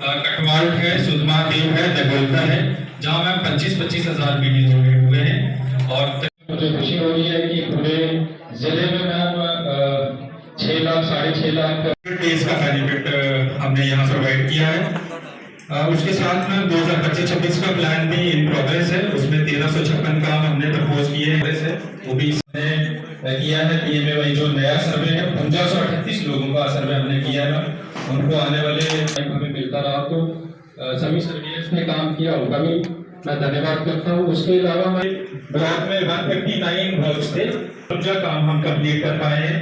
कटवाल है, सुधमा देव है, दगोलता है, जहाँ मैं 25-25 हजार वीडियो जनरेट हुए हैं। और मुझे खुशी हो रही है कि पूरे जिले में मैम 6 लाख 6.5 लाख डेज का बेनिफिट हमने यहाँ प्रोवाइड किया है। उसके साथ में 2025-26 का प्लान भी इन प्रोग्रेस है, उसमें 1356 काम हमने प्रपोज किए हैं, वो भी किया है। PMAY जो नया सर्वे है 1538 लोगों का सर्वे हमने किया है, उनको आने वाले हमें मिलता रहा, तो सभी सर्वियर्स ने काम किया, उनका भी मैं धन्यवाद करता हूँ। उसके अलावा मैं ब्लॉक में 159 वर्क्स थे, जो काम हम कंप्लीट कर पाए हैं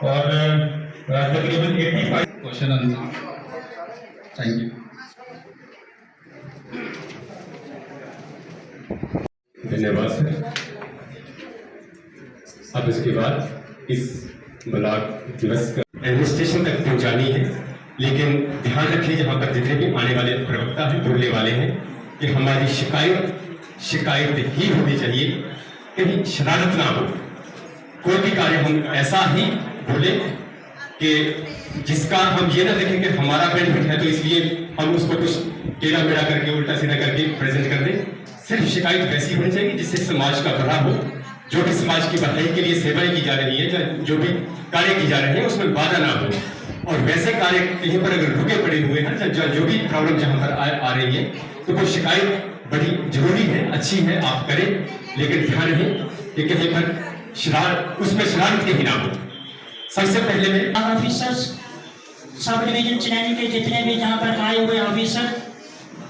और तकरीबन 85 क्वेश्चन आंसर। Thank you. धन्यवाद सर। अब इसके बाद इस ब्लॉक दिवस का एडमिनिस्ट्रेशन तक पहुंचानी है, लेकिन ध्यान रखिए जहां पर जितने भी आने वाले प्रवक्ता हैं, बोलने वाले हैं, कि हमारी शिकायत ही होनी चाहिए, कहीं शरारत ना हो। कोई भी कार्य हम ऐसा ही बोले कि जिसका हम ये ना देखें कि हमारा बेनिफिट है तो इसलिए हम उसको कुछ टेढ़ा मेढ़ा करके उल्टा सीधा करके प्रेजेंट कर दें। सिर्फ शिकायत वैसी होनी चाहिए जिससे समाज का भला हो, जो भी समाज की भलाई के लिए सेवाएं की जा रही है, जो भी कार्य की जा रहे हैं उसमें बाधा ना हो। और वैसे कार्य कहीं पर अगर रुके पड़े हुए हैं, जो भी प्रॉब्लम जहां पर आ रही है, तो वो शिकायत बड़ी जरूरी है, अच्छी है, आप करें, लेकिन ध्यान रहे कि कहीं पर उसमें शरारत कहीं ना हो। सबसे पहले में ऑफिसर्स, सब डिवीजन चुनावी के जितने भी जहाँ पर आए हुए ऑफिसर,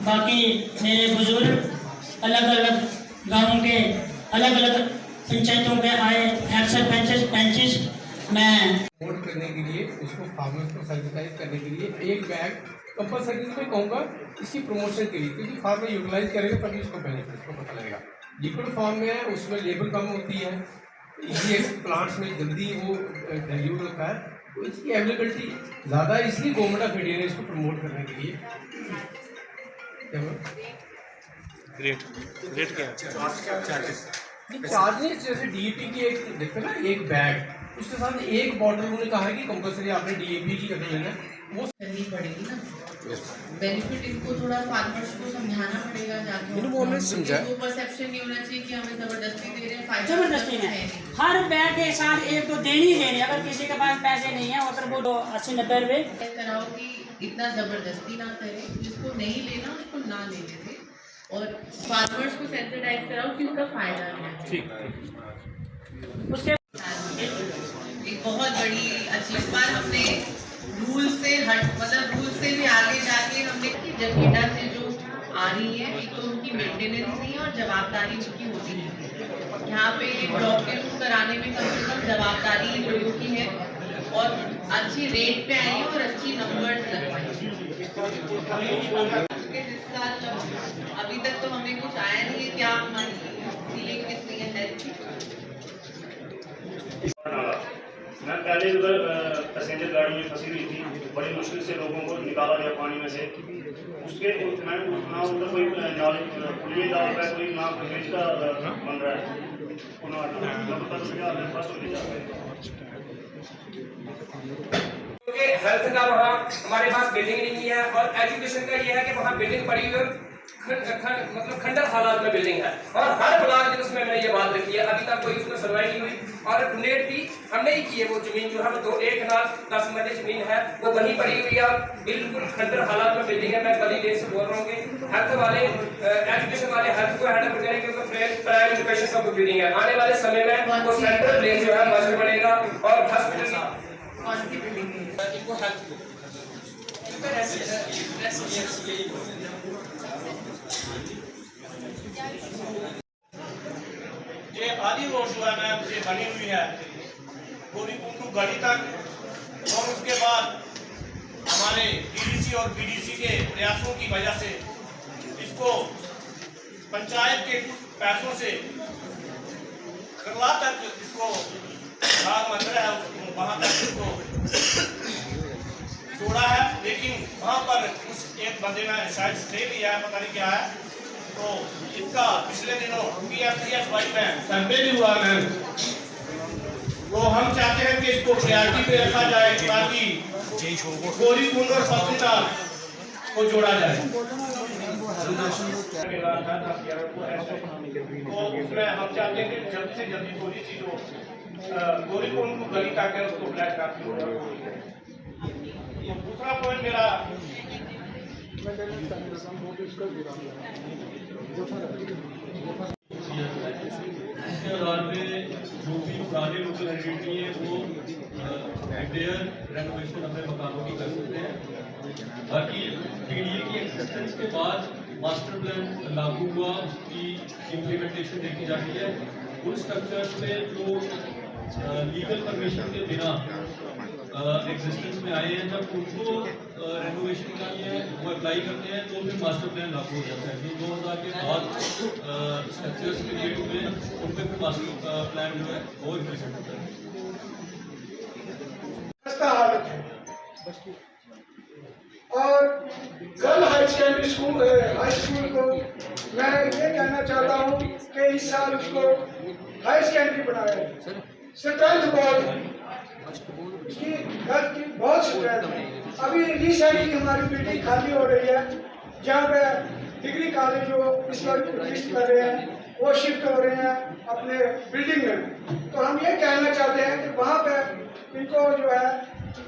बाकी मेरे बुजुर्ग, अलग अलग गांवों के अलग अलग पंचायतों के आए पैंचेस, मैं वोट करने के लिए उसको फार्मर्स को सेंसिटाइज करने के लिए एक बैग कंपलसरी मैं कहूँगा इसकी प्रमोशन के लिए, क्योंकि फार्मर यूटिलाइज करेगा तभी उसको बेनिफिट को पता लगेगा। लिक्विड फॉर्म में है, उसमें लेबर कम होती है, इजी प्लांट्स में जल्दी वो डाइल्यूट होता है, तो इसकी अवेलेबिलिटी ज़्यादा है, इसलिए गवर्नमेंट ऑफ इंडिया ने इसको प्रमोट करने के लिए रेट क्या है? चार्जेस जैसे DAP की एक देखते ना एक बैग, उसके साथ एक बॉटल उन्होंने कहा है कि कंपलसरी आपने DAP की अगर लेना वो करनी पड़ेगी ना। बेनिफिट इनको थोड़ा फार्मर्स को समझाना पड़ेगा जाके, वो परसेप्शन नहीं होना चाहिए कि हमें जबरदस्ती दे रहे हैं। जबरदस्ती नहीं, हर बैग के साथ एक तो देनी देनी, अगर किसी के पास पैसे नहीं है और वो 80-90 रुपए कराओ कि इतना जबरदस्ती ना करें, जिसको नहीं लेना उसको ना लेने दें, और फार्मर्स को सेंसिटाइज कराओ कि उसका फायदा है। उसके एक बहुत बड़ी अच्छी बात हमने रूल से रूल से भी आगे जाके हमने जनगणना से जो आ रही है, एक तो उनकी मेंटेनेंस नहीं है और जवाबदारी उनकी होती नहीं है। यहाँ पे ब्लॉक के रूल कराने में कम से कम जवाबदारी लोगों की है, और अच्छी रेट पे आई है और अच्छी नंबर्स लगवाई है। अभी तक तो हमें कुछ आया नहीं है, क्या हमारी फीलिंग कितनी है हेल्थ। मैं पहले उधर पैसेंजर गाड़ी में फंसी हुई थी, बड़ी मुश्किल से लोगों को निकाला गया पानी में से। उसके मैं ना उधर कोई पुलिया डाल रहा है, कोई ना ब्रिज का बन रहा है, क्योंकि हेल्थ का वहाँ हमारे पास बिल्डिंग नहीं है, और एजुकेशन का ये है कि वहाँ बिल्डिंग पड़ी हुई मतलब खंडर हालात में बिल्डिंग है, और हर ब्लॉक में उसमें मैंने ये बात रखी है, अभी तक कोई उसमें सुनवाई नहीं हुई। और डोनेट भी हमने ही की है, वो जमीन जो हम 1 कनाल 10 मरले जमीन है वो वहीं पड़ी हुई है, बिल्कुल खंडर हालात में बिल्डिंग है। मैं कल ही देर से बोल रहा हूँ कि हेल्थ वाले एजुकेशन वाले हेल्थ को हैंडल करें, क्योंकि प्राइम एजुकेशन का बिल्डिंग है। आने वाले समय में वो सेंट्रल प्लेस जो है मजबूत बनेगा, और हॉस्पिटल ये आदि रोड जो है मैम ये बनी हुई है पूरी कुंडू गली तक, और उसके बाद हमारे DDC और BDC के प्रयासों की वजह से इसको पंचायत के कुछ पैसों से करला तक इसको मंदिर है वहाँ तक इसको जोड़ा है, लेकिन वहाँ पर उस एक बंदे ने शायद स्टे लिया है, पता नहीं क्या है, तो इसका पिछले दिनों PFCSY में सर्वे भी हुआ मैम। तो हम चाहते हैं कि इसको प्रायोरिटी पे रखा जाए, ताकि गौरीकुंड और पत्नीटाप को जोड़ा जाए। तो उसमें हम चाहते हैं कि जल्द से जल्दी थोड़ी सी जो गोरीकुंड को गली तक है उसको ब्लैक काफी हो रहा है। दूसरा पॉइंट मेरा इसके आधार पे जो भी पुराने लोकल एंटिटी है वो रिपेयर रेनोवेशन अपने मकानों की कर सकते हैं। बाकी पीडीए की एक्सिस्टेंस के बाद मास्टर प्लान लागू हुआ, उसकी इम्प्लीमेंटेशन देखी जाती है। उन स्ट्रक्चर्स पे जो लीगल परमिशन के बिना एग्जिस्टेंस में आए हैं, जब उनको रेनोवेशन के लिए वो अप्लाई करते हैं तो फिर मास्टर प्लान लागू हो जाता है। जो 2000 के बाद स्ट्रक्चर्स क्रिएट हुए हैं उन पर फिर मास्टर प्लान जो है वो इम्प्लीमेंट होता है। हालत है और girl high secondary school high school को मैं ये कहना चाहता हूँ कि इस साल उसको हाई सेकेंडरी बनाया है। स्ट्रेंथ बहुत है, इसकी गर्ल्स की बहुत स्ट्रेंथ है। अभी रिसेंटली हमारी बिल्डिंग खाली हो रही है जहाँ पे डिग्री कॉलेज जो इस वक्त कर रहे हैं वो शिफ्ट हो रहे हैं अपने बिल्डिंग में। तो हम ये कहना चाहते हैं कि वहाँ पे इनको जो है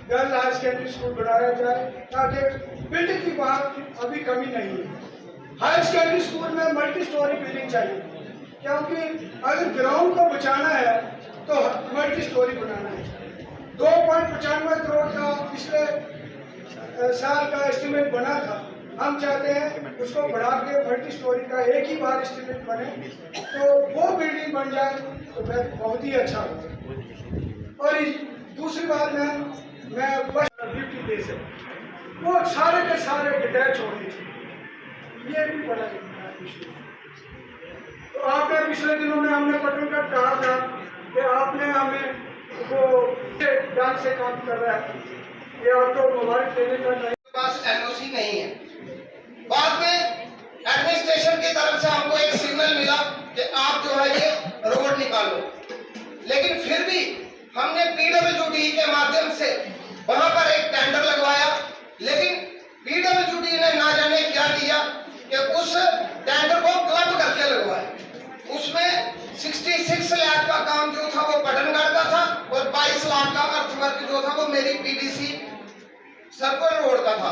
गर्ल्स हाई सेकेंडरी स्कूल बनाया जाए ताकि बिल्डिंग की वहाँ अभी कमी नहीं है। हाई सेकेंडरी स्कूल में मल्टी स्टोरी बिल्डिंग चाहिए, क्योंकि अगर ग्राउंड को बचाना है तो मल्टी स्टोरी बनाना है। 2.95 करोड़ का पिछले साल का एस्टिमेट बना था। हम चाहते हैं उसको बढ़ा के मल्टी स्टोरी का एक ही बार एस्टिमेट बने तो वो बिल्डिंग बन जाए तो बहुत ही अच्छा हो। और दूसरी बात मैं बस वो सारे के सारे डिटैच होने चाहिए, ये भी बड़ा इशू। तो आपने पिछले दिनों में हमने पटनगढ़ कहा था कि आपने हमें वो डांस से काम कर रहा है, ये आपको मोबाइल देने का पास एनओसी नहीं है। बाद में एडमिनिस्ट्रेशन की तरफ से हमको एक सिग्नल मिला कि आप जो है ये रोड निकालो, लेकिन फिर भी हमने पीडब्ल्यूडी के माध्यम से वहां पर एक टेंडर लगवाया, लेकिन पीडब्ल्यूडी ने ना जाने क्या किया कि उस टेंडर को क्लब करके लगवाया। उसमें 66 लाख का काम जो था वो पटनगढ़ का था और 22 लाख का अर्थवर्क जो था वो मेरी पीडीसी सर्कल रोड का था।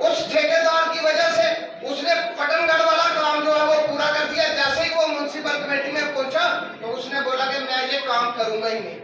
उस ठेकेदार की वजह से उसने पटनगढ़ वाला काम जो है वो पूरा कर दिया। जैसे ही वो म्युनिसिपल कमेटी में पहुंचा तो उसने बोला कि मैं ये काम करूंगा ही नहीं।